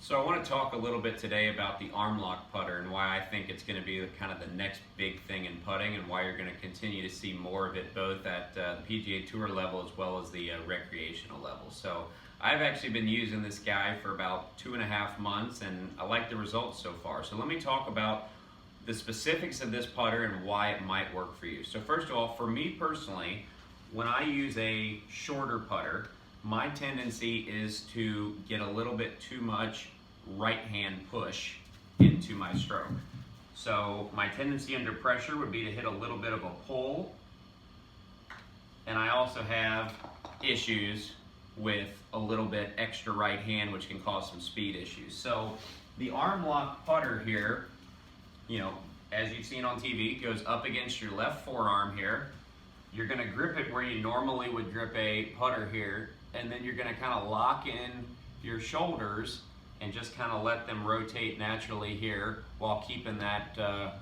So I want to talk a little bit today about the Armlock Putter and why I think it's going to be kind of the next big thing in putting, and why you're going to continue to see more of it both at the PGA Tour level as well as the recreational level. So I've actually been using this guy for about 2.5 months, and I like the results so far. So let me talk about the specifics of this putter and why it might work for you. So first of all, for me personally, when I use a shorter putter, my tendency is to get a little bit too much right hand push into my stroke. So my tendency under pressure would be to hit a little bit of a pull, and I also have issues with a little bit extra right hand, which can cause some speed issues. So the Armlock Putter here, as you've seen on TV, goes up against your left forearm here. You're going to grip it where you normally would grip a putter here, and then you're going to kind of lock in your shoulders and just kind of let them rotate naturally here while keeping that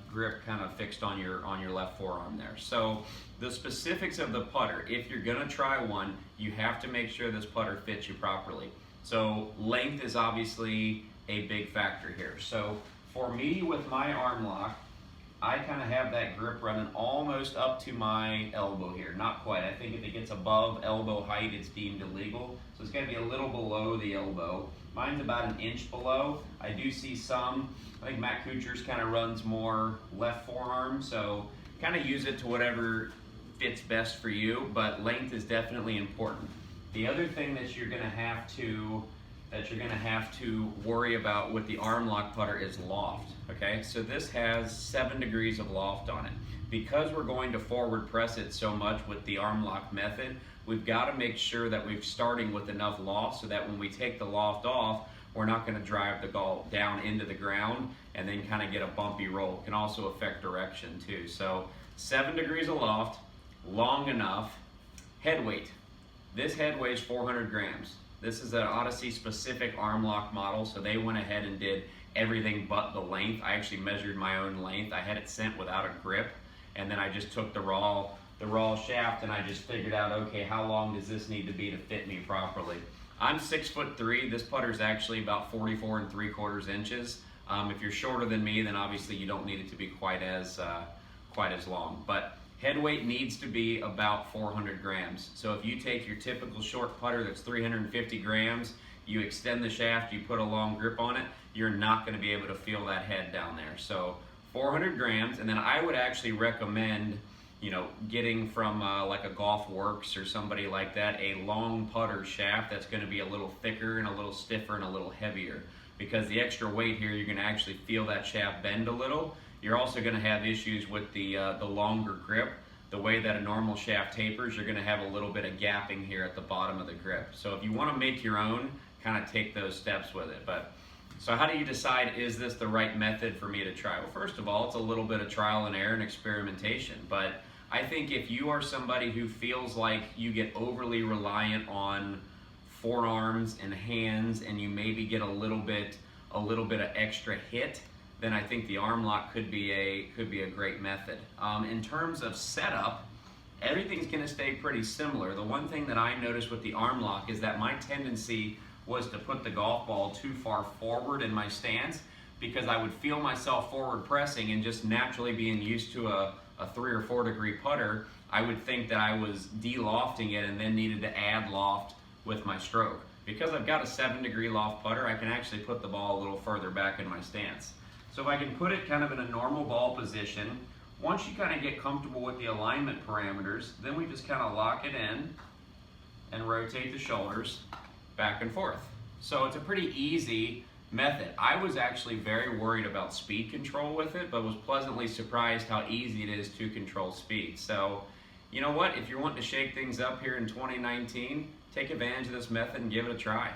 grip kind of fixed on your left forearm there. So the specifics of the putter, if you're going to try one, you have to make sure this putter fits you properly. So length is obviously a big factor here. So for me with my Armlock, I kind of have that grip running almost up to my elbow here. Not quite. I think if it gets above elbow height, it's deemed illegal. So it's going to be a little below the elbow. Mine's about 1 inch below. I do see some, I think Matt Kuchar's kind of runs more left forearm, so kind of use it to whatever fits best for you, but length is definitely important. The other thing that you're going to have to worry about with the Armlock Putter is loft. Okay, so this has 7 degrees of loft on it. Because we're going to forward press it so much with the Armlock method, we've got to make sure that we're starting with enough loft so that when we take the loft off, we're not going to drive the ball down into the ground and then kind of get a bumpy roll. It can also affect direction too. So 7 degrees of loft, long enough. Head weight. This head weighs 400 grams. This is an Odyssey specific Armlock model, so they went ahead and did everything but the length. I actually measured my own length. I had it sent without a grip, and then I just took the raw shaft and I just figured out, okay, how long does this need to be to fit me properly? I'm 6'3". This putter is actually about 44 3/4 inches. If you're shorter than me, then obviously you don't need it to be quite as long. But head weight needs to be about 400 grams. So if you take your typical short putter that's 350 grams, you extend the shaft, you put a long grip on it, you're not going to be able to feel that head down there. So 400 grams, and then I would actually recommend, getting from like a Golf Works or somebody like that, a long putter shaft that's going to be a little thicker and a little stiffer and a little heavier. Because the extra weight here, you're going to actually feel that shaft bend a little. You're also going to have issues with the longer grip. The way that a normal shaft tapers, you're going to have a little bit of gapping here at the bottom of the grip. So if you want to make your own, kind of take those steps with it. So how do you decide, is this the right method for me to try? Well, first of all, it's a little bit of trial and error and experimentation. But I think if you are somebody who feels like you get overly reliant on forearms and hands, and you maybe get a little bit of extra hit, then I think the Armlock could be a great method. In terms of setup, everything's going to stay pretty similar. The one thing that I noticed with the Armlock is that my tendency was to put the golf ball too far forward in my stance, because I would feel myself forward pressing, and just naturally being used to a 3 or 4 degree putter, I would think that I was de-lofting it and then needed to add loft with my stroke. Because I've got a 7 degree loft putter, I can actually put the ball a little further back in my stance. So if I can put it kind of in a normal ball position, once you kind of get comfortable with the alignment parameters, then we just kind of lock it in and rotate the shoulders back and forth. So it's a pretty easy method. I was actually very worried about speed control with it, but was pleasantly surprised how easy it is to control speed. So you know what, if you're wanting to shake things up here in 2019, take advantage of this method and give it a try.